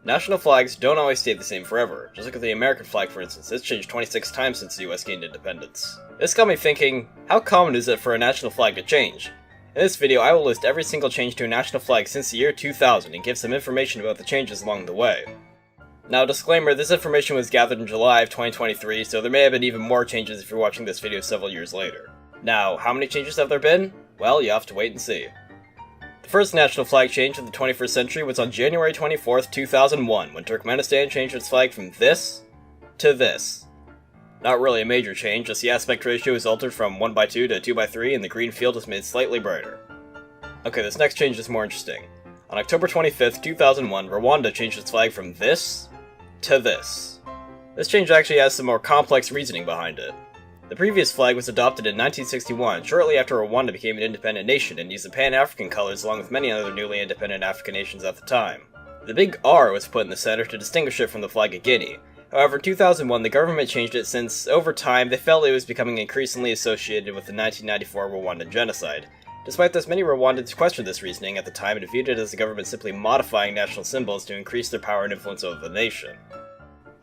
National flags don't always stay the same forever. Just look at the American flag, for instance. It's changed 26 times since the US gained independence. This got me thinking, how common is it for a national flag to change? In this video, I will list every single change to a national flag since the year 2000 and give some information about the changes along the way. Now, disclaimer, this information was gathered in July of 2023, so there may have been even more changes if you're watching this video several years later. Now, how many changes have there been? Well, you have to wait and see. The first national flag change of the 21st century was on January 24th, 2001, when Turkmenistan changed its flag from this to this. Not really a major change, just the aspect ratio is altered from 1:2 to 2:3 and the green field is made slightly brighter. Okay, this next change is more interesting. On October 25th, 2001, Rwanda changed its flag from this to this. This change actually has some more complex reasoning behind it. The previous flag was adopted in 1961, shortly after Rwanda became an independent nation, and used the Pan-African colors along with many other newly independent African nations at the time. The big R was put in the center to distinguish it from the flag of Guinea. However, in 2001, the government changed it since, over time, they felt it was becoming increasingly associated with the 1994 Rwandan genocide. Despite this, many Rwandans questioned this reasoning at the time and viewed it as the government simply modifying national symbols to increase their power and influence over the nation.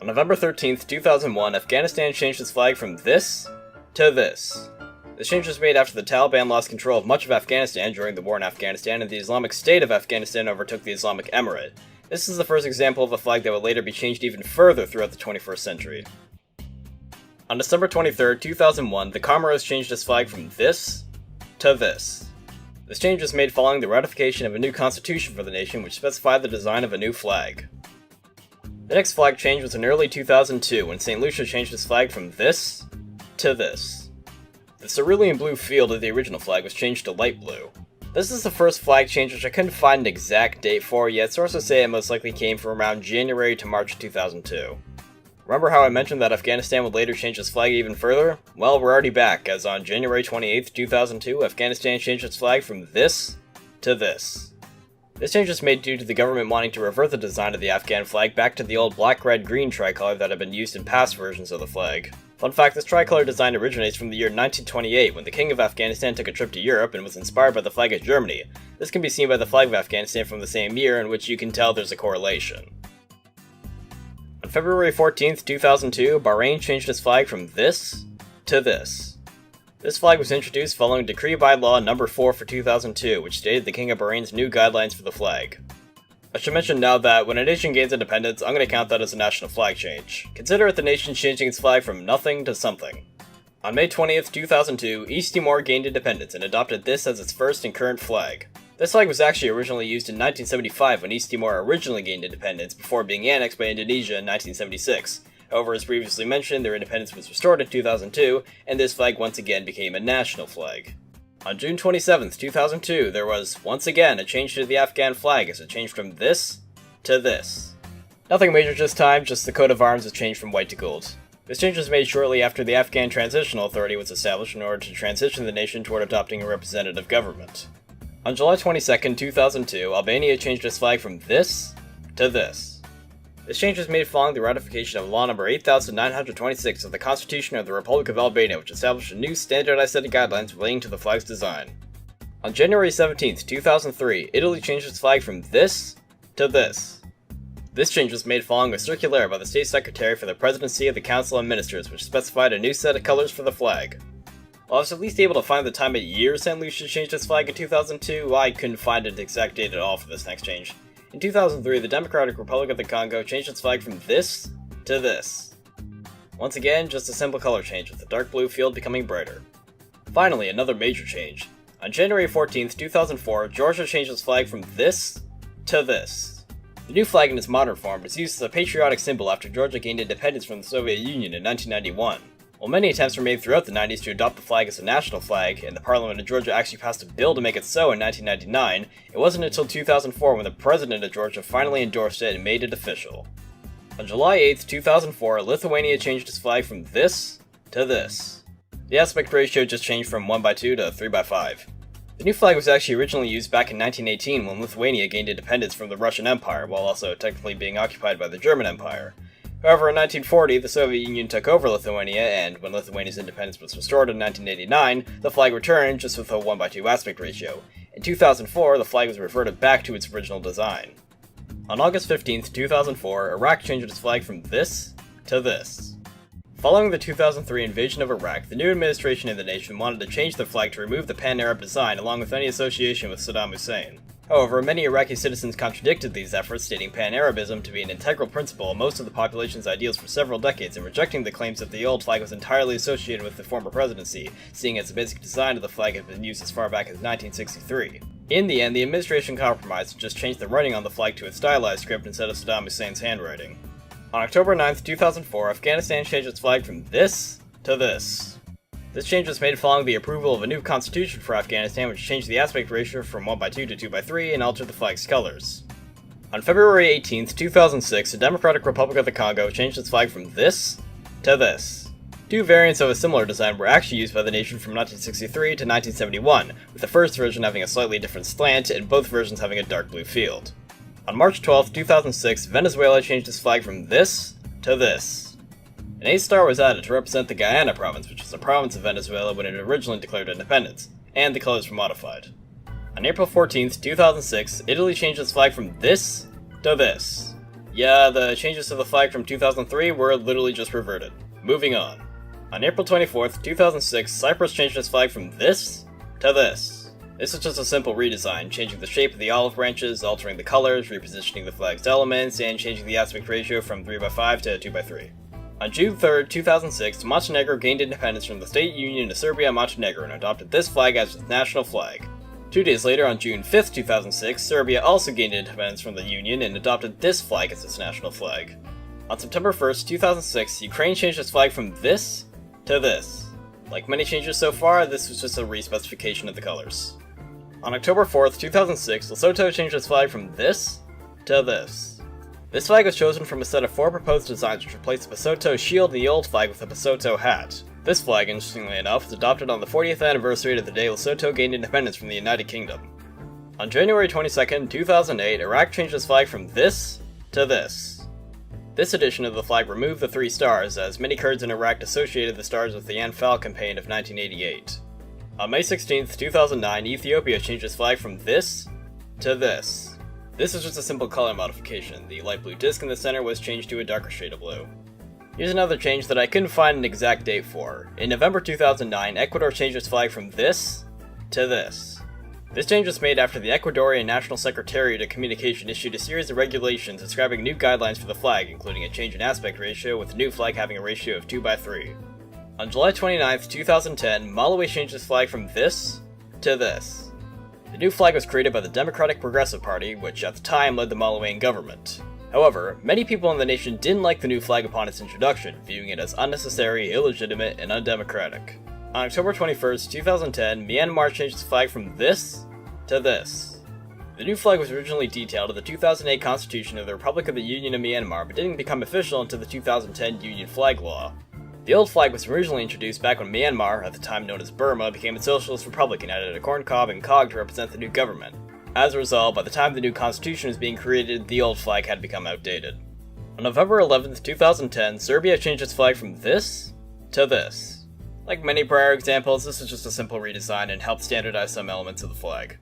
On November 13th, 2001, Afghanistan changed its flag from this to this. This change was made after the Taliban lost control of much of Afghanistan during the war in Afghanistan and the Islamic State of Afghanistan overtook the Islamic Emirate. This is the first example of a flag that would later be changed even further throughout the 21st century. On December 23rd, 2001, the Comoros changed its flag from this to this. This change was made following the ratification of a new constitution for the nation which specified the design of a new flag. The next flag change was in early 2002 when St. Lucia changed its flag from this to this. The cerulean blue field of the original flag was changed to light blue. This is the first flag change which I couldn't find an exact date for, yet sources say it most likely came from around January to March of 2002. Remember how I mentioned that Afghanistan would later change its flag even further? Well, we're already back, as on January 28th, 2002, Afghanistan changed its flag from this to this. This change was made due to the government wanting to revert the design of the Afghan flag back to the old black-red-green tricolor that had been used in past versions of the flag. Fun fact, this tricolor design originates from the year 1928 when the King of Afghanistan took a trip to Europe and was inspired by the flag of Germany. This can be seen by the flag of Afghanistan from the same year, in which you can tell there's a correlation. On February 14th, 2002, Bahrain changed its flag from this to this. This flag was introduced following Decree by Law No. 4 for 2002, which stated the King of Bahrain's new guidelines for the flag. I should mention now that when a nation gains independence, I'm going to count that as a national flag change. Consider it the nation changing its flag from nothing to something. On May 20th, 2002, East Timor gained independence and adopted this as its first and current flag. This flag was actually originally used in 1975 when East Timor originally gained independence before being annexed by Indonesia in 1976. However, as previously mentioned, their independence was restored in 2002, and this flag once again became a national flag. On June 27th, 2002, there was, once again, a change to the Afghan flag as it changed from this to this. Nothing major this time, just the coat of arms was changed from white to gold. This change was made shortly after the Afghan Transitional Authority was established in order to transition the nation toward adopting a representative government. On July 22nd, 2002, Albania changed its flag from this to this. This change was made following the ratification of Law No. 8926 of the Constitution of the Republic of Albania, which established a new standardized set of guidelines relating to the flag's design. On January 17th, 2003, Italy changed its flag from this to this. This change was made following a circular by the State Secretary for the Presidency of the Council of Ministers, which specified a new set of colors for the flag. While I was at least able to find the time of year St. Lucia changed its flag in 2002, I couldn't find an exact date at all for this next change. In 2003, the Democratic Republic of the Congo changed its flag from this to this. Once again, just a simple color change, with the dark blue field becoming brighter. Finally, another major change. On January 14th, 2004, Georgia changed its flag from this to this. The new flag in its modern form was used as a patriotic symbol after Georgia gained independence from the Soviet Union in 1991. While many attempts were made throughout the 90s to adopt the flag as a national flag, and the Parliament of Georgia actually passed a bill to make it so in 1999, it wasn't until 2004 when the President of Georgia finally endorsed it and made it official. On July 8th, 2004, Lithuania changed its flag from this to this. The aspect ratio just changed from 1:2 to 3:5. The new flag was actually originally used back in 1918 when Lithuania gained independence from the Russian Empire, while also technically being occupied by the German Empire. However, in 1940, the Soviet Union took over Lithuania, and when Lithuania's independence was restored in 1989, the flag returned, just with a 1:2 aspect ratio. In 2004, the flag was reverted back to its original design. On August 15th, 2004, Iraq changed its flag from this to this. Following the 2003 invasion of Iraq, the new administration in the nation wanted to change the flag to remove the pan-Arab design along with any association with Saddam Hussein. However, many Iraqi citizens contradicted these efforts, stating pan-Arabism to be an integral principle of most of the population's ideals for several decades and rejecting the claims that the old flag was entirely associated with the former presidency, seeing as the basic design of the flag had been used as far back as 1963. In the end, the administration compromised and just changed the writing on the flag to its stylized script instead of Saddam Hussein's handwriting. On October 9th, 2004, Afghanistan changed its flag from this to this. This change was made following the approval of a new constitution for Afghanistan, which changed the aspect ratio from 1:2 to 2:3 and altered the flag's colors. On February 18th, 2006, the Democratic Republic of the Congo changed its flag from this to this. Two variants of a similar design were actually used by the nation from 1963 to 1971, with the first version having a slightly different slant and both versions having a dark blue field. On March 12, 2006, Venezuela changed its flag from this to this. An A-star was added to represent the Guyana province, which was a province of Venezuela when it originally declared independence, and the colors were modified. On April 14, 2006, Italy changed its flag from this to this. Yeah, the changes to the flag from 2003 were literally just reverted. Moving on. On April 24, 2006, Cyprus changed its flag from this to this. This was just a simple redesign, changing the shape of the olive branches, altering the colors, repositioning the flag's elements, and changing the aspect ratio from 3:5 to 2:3. On June 3, 2006, Montenegro gained independence from the state union of Serbia and Montenegro and adopted this flag as its national flag. 2 days later, on June 5, 2006, Serbia also gained independence from the union and adopted this flag as its national flag. On September 1, 2006, Ukraine changed its flag from this to this. Like many changes so far, this was just a re-specification of the colors. On October 4, 2006, Lesotho changed its flag from this to this. This flag was chosen from a set of 4 proposed designs which replaced the Lesotho shield in the old flag with a Lesotho hat. This flag, interestingly enough, was adopted on the 40th anniversary of the day Lesotho gained independence from the United Kingdom. On January 22, 2008, Iraq changed its flag from this to this. This edition of the flag removed the 3 stars, as many Kurds in Iraq associated the stars with the Anfal campaign of 1988. On May 16, 2009, Ethiopia changed its flag from this to this. This is just a simple color modification. The light blue disc in the center was changed to a darker shade of blue. Here's another change that I couldn't find an exact date for. In November 2009, Ecuador changed its flag from this to this. This change was made after the Ecuadorian National Secretariat of Communication issued a series of regulations describing new guidelines for the flag, including a change in aspect ratio, with the new flag having a ratio of 2:3. On July 29, 2010, Malawi changed its flag from this to this. The new flag was created by the Democratic Progressive Party, which at the time led the Malawian government. However, many people in the nation didn't like the new flag upon its introduction, viewing it as unnecessary, illegitimate, and undemocratic. On October 21, 2010, Myanmar changed its flag from this to this. The new flag was originally detailed in the 2008 Constitution of the Republic of the Union of Myanmar, but didn't become official until the 2010 Union Flag Law. The old flag was originally introduced back when Myanmar, at the time known as Burma, became a socialist republic and added a corn cob and cog to represent the new government. As a result, by the time the new constitution was being created, the old flag had become outdated. On November 11, 2010, Serbia changed its flag from this to this. Like many prior examples, this is just a simple redesign and helped standardize some elements of the flag.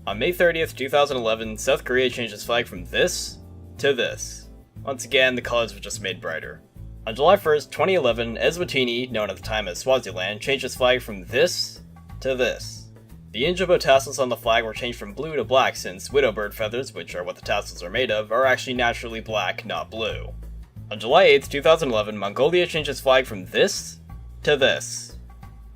On May 30, 2011, South Korea changed its flag from this to this. Once again, the colors were just made brighter. On July 1st, 2011, Eswatini, known at the time as Swaziland, changed its flag from this to this. The Injabo tassels on the flag were changed from blue to black since widowbird feathers, which are what the tassels are made of, are actually naturally black, not blue. On July 8th, 2011, Mongolia changed its flag from this to this.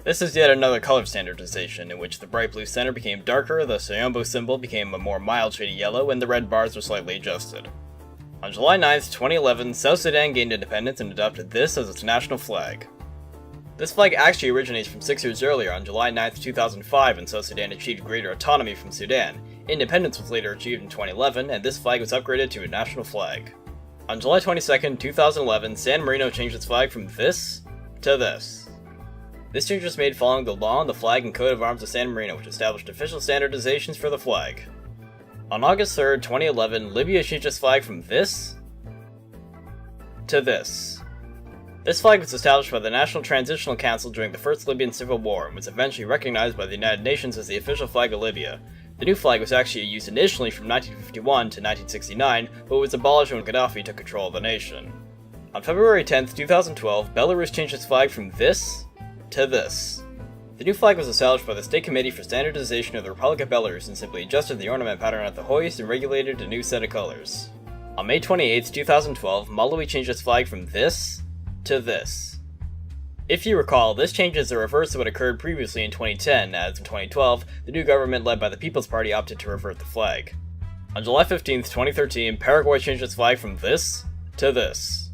This is yet another color standardization, in which the bright blue center became darker, the Sayombo symbol became a more mild shade of yellow, and the red bars were slightly adjusted. On July 9th, 2011, South Sudan gained independence and adopted this as its national flag. This flag actually originates from 6 years earlier on July 9th, 2005, when South Sudan achieved greater autonomy from Sudan. Independence was later achieved in 2011, and this flag was upgraded to a national flag. On July 22nd, 2011, San Marino changed its flag from this to this. This change was made following the law on the flag and coat of arms of San Marino, which established official standardizations for the flag. On August 3rd, 2011, Libya changed its flag from this to this. This flag was established by the National Transitional Council during the First Libyan Civil War and was eventually recognized by the United Nations as the official flag of Libya. The new flag was actually used initially from 1951 to 1969, but was abolished when Gaddafi took control of the nation. On February 10, 2012, Belarus changed its flag from this to this. The new flag was established by the State Committee for Standardization of the Republic of Belarus and simply adjusted the ornament pattern at the hoist and regulated a new set of colors. On May 28, 2012, Malawi changed its flag from this to this. If you recall, this change is the reverse of what occurred previously in 2010, as in 2012, the new government led by the People's Party opted to revert the flag. On July 15, 2013, Paraguay changed its flag from this to this.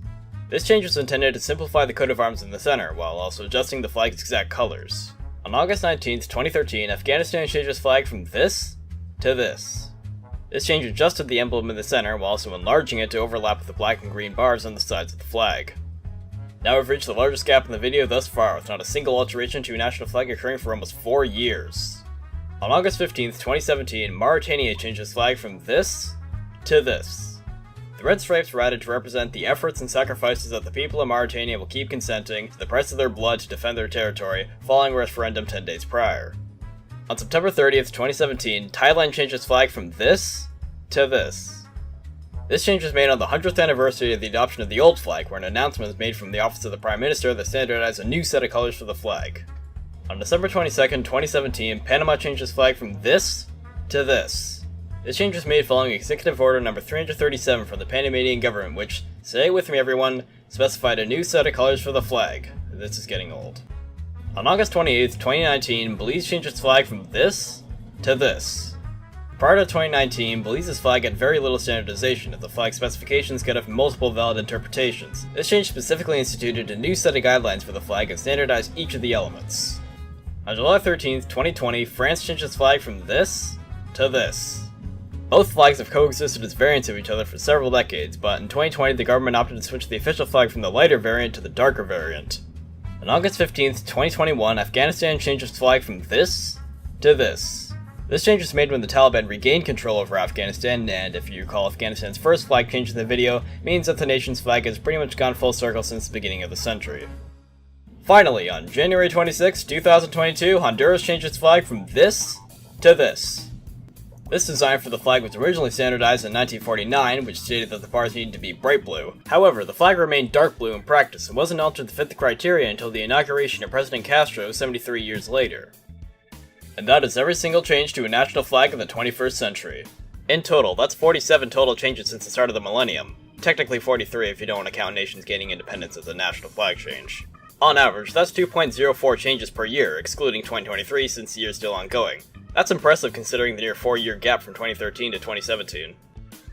This change was intended to simplify the coat of arms in the center, while also adjusting the flag's exact colors. On August 19, 2013, Afghanistan changed its flag from this to this. This change adjusted the emblem in the center, while also enlarging it to overlap with the black and green bars on the sides of the flag. Now we've reached the largest gap in the video thus far, with not a single alteration to a national flag occurring for almost 4 years. On August 15, 2017, Mauritania changed its flag from this to this. The red stripes were added to represent the efforts and sacrifices that the people of Mauritania will keep consenting to the price of their blood to defend their territory, following a referendum 10 days prior. On September 30th, 2017, Thailand changed its flag from this to this. This change was made on the 100th anniversary of the adoption of the old flag, where an announcement was made from the office of the Prime Minister that standardized a new set of colors for the flag. On December 22nd, 2017, Panama changed its flag from this to this. This change was made following Executive Order No. 337 from the Panamanian government, which, say it with me everyone, specified a new set of colors for the flag. This is getting old. On August 28th, 2019, Belize changed its flag from this to this. Prior to 2019, Belize's flag had very little standardization, as the flag specifications could have multiple valid interpretations. This change specifically instituted a new set of guidelines for the flag and standardized each of the elements. On July 13, 2020, France changed its flag from this to this. Both flags have coexisted as variants of each other for several decades, but in 2020 the government opted to switch the official flag from the lighter variant to the darker variant. On August 15, 2021, Afghanistan changed its flag from this to this. This change was made when the Taliban regained control over Afghanistan, and if you recall, Afghanistan's first flag change in the video means that the nation's flag has pretty much gone full circle since the beginning of the century. Finally, on January 26, 2022, Honduras changed its flag from this to this. This design for the flag was originally standardized in 1949, which stated that the bars needed to be bright blue. However, the flag remained dark blue in practice and wasn't altered to fit the criteria until the inauguration of President Castro 73 years later. And that is every single change to a national flag in the 21st century. In total, that's 47 total changes since the start of the millennium. Technically 43 if you don't want to count nations gaining independence as a national flag change. On average, that's 2.04 changes per year, excluding 2023 since the year is still ongoing. That's impressive considering the near 4-year gap from 2013 to 2017.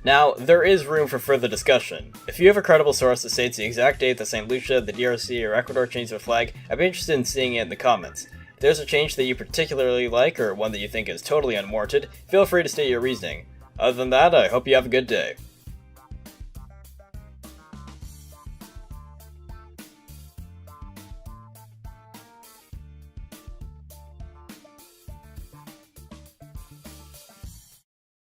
Now, there is room for further discussion. If you have a credible source that states the exact date that St. Lucia, the DRC, or Ecuador changed their flag, I'd be interested in seeing it in the comments. If there's a change that you particularly like, or one that you think is totally unwarranted, feel free to state your reasoning. Other than that, I hope you have a good day.